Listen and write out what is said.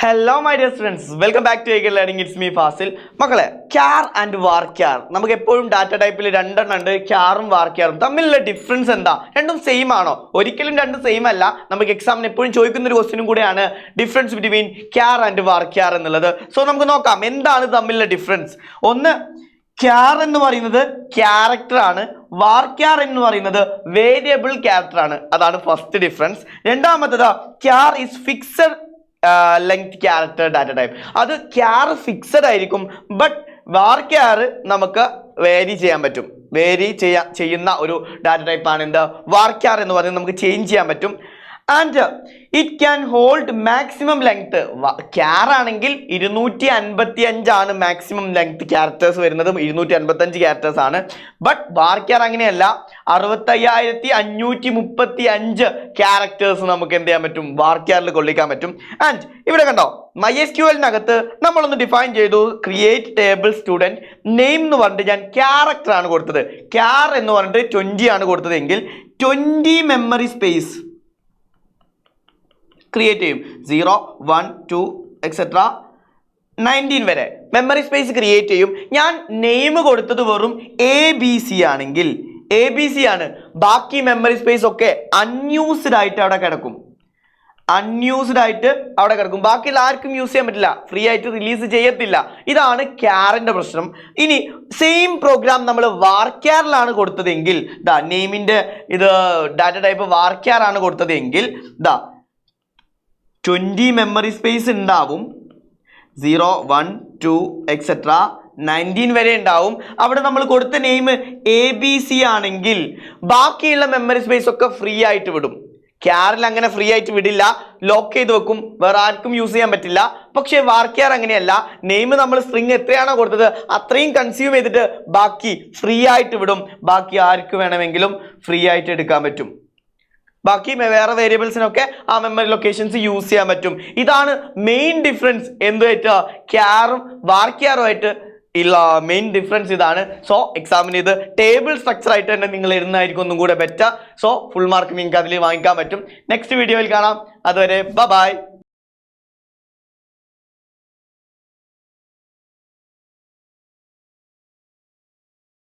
Hello my dear friends, welcome back to Eagle Learning. It's me Fasil. മക്കളെ char and varchar നമുക്ക് എപ്പോഴും data ടൈപ്പിൽ രണ്ടെണ്ണം ഉണ്ട്. ചാറും വാർക്യാറും തമ്മിലുള്ള ഡിഫറൻസ് എന്താ? രണ്ടും സെയിം ആണോ? ഒരിക്കലും രണ്ടും സെയിം അല്ല. നമുക്ക് എക്സാമിന് എപ്പോഴും ചോദിക്കുന്ന ഒരു ക്വസ്റ്റ്യനും കൂടെയാണ് difference between char and varchar എന്നുള്ളത്. സോ നമുക്ക് നോക്കാം എന്താണ് തമ്മിലുള്ള ഡിഫറൻസ്. ഒന്ന് char എന്ന് പറയുന്നത് ക്യാരക്ടർ ആണ്, varchar എന്ന് പറയുന്നത് വേരിയബിൾ ക്യാരക്ടർ ആണ്. അതാണ് ഫസ്റ്റ് ഡിഫറൻസ്. രണ്ടാമത്തേത് char is fixed length character data type. അത് char ഫിക്സഡ് ആയിരിക്കും, ബട്ട് varchar നമുക്ക് വേരി ചെയ്യാൻ പറ്റും. വേരി ചെയ്യുന്ന ഒരു ഡാറ്റ ടൈപ്പ് ആണ് എന്ത് varchar എന്ന് പറയുന്നത്. നമുക്ക് ചേഞ്ച് ചെയ്യാൻ പറ്റും. And it can hold maximum length. char ആണെങ്കിൽ 255 ആണ് മാക്സിമം ലെങ്ത് ക്യാരക്ടേഴ്സ് വരുന്നത്, 255 ക്യാരക്ടേഴ്സ് ആണ്. ബട്ട് varchar അങ്ങനെയല്ല, 6535 ക്യാരക്ടേഴ്സ് നമുക്ക് എന്ത് ചെയ്യാൻ പറ്റും, varcharൽ കൊള്ളിക്കാൻ പറ്റും. ആൻഡ് ഇവിടെ കണ്ടോ, MySQLനകത്ത് നമ്മളൊന്ന് ഡിഫൈൻ ചെയ്തു, ക്രിയേറ്റ് ടേബിൾ സ്റ്റുഡൻറ് നെയിം എന്ന് പറഞ്ഞിട്ട് ഞാൻ ക്യാരക്ടർ ആണ് കൊടുത്തത്. char എന്ന് പറഞ്ഞിട്ട് 20 ആണ് കൊടുത്തതെങ്കിൽ 20 മെമ്മറി സ്പേസ് ക്രിയേറ്റ് ചെയ്യും. 0 1 2 എക്സെട്ര 19 വരെ മെമ്മറി സ്പേസ് ക്രിയേറ്റ് ചെയ്യും. ഞാൻ നെയിം കൊടുത്തത് വെറും ABC ആണെങ്കിൽ, ABC ആണ്, ബാക്കി മെമ്മറി സ്പേസ് ഒക്കെ അൺയൂസ്ഡ് ആയിട്ട് അവിടെ കിടക്കും. അൺയൂസ്ഡ് ആയിട്ട് അവിടെ കിടക്കും. ബാക്കിയുള്ള ആർക്കും യൂസ് ചെയ്യാൻ പറ്റില്ല, ഫ്രീ ആയിട്ട് റിലീസ് ചെയ്യത്തില്ല. ഇതാണ് char-ന്റെ പ്രശ്നം. ഇനി സെയിം പ്രോഗ്രാം നമ്മൾ varchar-ലാണ് കൊടുത്തതെങ്കിൽ, നെയിമിന്റെ ഇത് ഡാറ്റ ടൈപ്പ് varchar ആണ് കൊടുത്തതെങ്കിൽ 20 മെമ്മറി സ്പേസ് ഉണ്ടാവും. 0 1 2 എക്സെട്ര 19 വരെ ഉണ്ടാവും. അവിടെ നമ്മൾ കൊടുത്ത നെയിം ABC ആണെങ്കിൽ ബാക്കിയുള്ള മെമ്മറി സ്പേസ് ഒക്കെ ഫ്രീ ആയിട്ട് വിടും. char-ൽ അങ്ങനെ ഫ്രീ ആയിട്ട് വിടില്ല, ലോക്ക് ചെയ്ത് വെക്കും, വേറെ ആർക്കും യൂസ് ചെയ്യാൻ പറ്റില്ല. പക്ഷേ varchar അങ്ങനെയല്ല, നെയിം നമ്മൾ സ്ട്രിങ് എത്രയാണോ കൊടുത്തത് അത്രയും കൺസ്യൂം ചെയ്തിട്ട് ബാക്കി ഫ്രീ ആയിട്ട് വിടും. ബാക്കി ആർക്ക് വേണമെങ്കിലും ഫ്രീ ആയിട്ട് എടുക്കാൻ പറ്റും. ബാക്കി വേറെ വേരിയബിൾസിനൊക്കെ ആ മെമ്മറി ലൊക്കേഷൻസ് യൂസ് ചെയ്യാൻ പറ്റും. ഇതാണ് മെയിൻ ഡിഫറൻസ്. എന്തുമായിട്ട് char-ഉം varchar-ഉം ആയിട്ട് ഉള്ള മെയിൻ ഡിഫറൻസ് ഇതാണ്. സോ എക്സാമിന് ഇത് ടേബിൾ സ്ട്രക്ചർ ആയിട്ട് തന്നെ നിങ്ങൾ എഴുതുന്നതായിരിക്കും ഒന്നും കൂടെ ബെറ്റർ. സോ ഫുൾ മാർക്ക് നിങ്ങൾക്ക് അതിൽ വാങ്ങിക്കാൻ പറ്റും. നെക്സ്റ്റ് വീഡിയോയിൽ കാണാം. അതുവരെ ബൈ.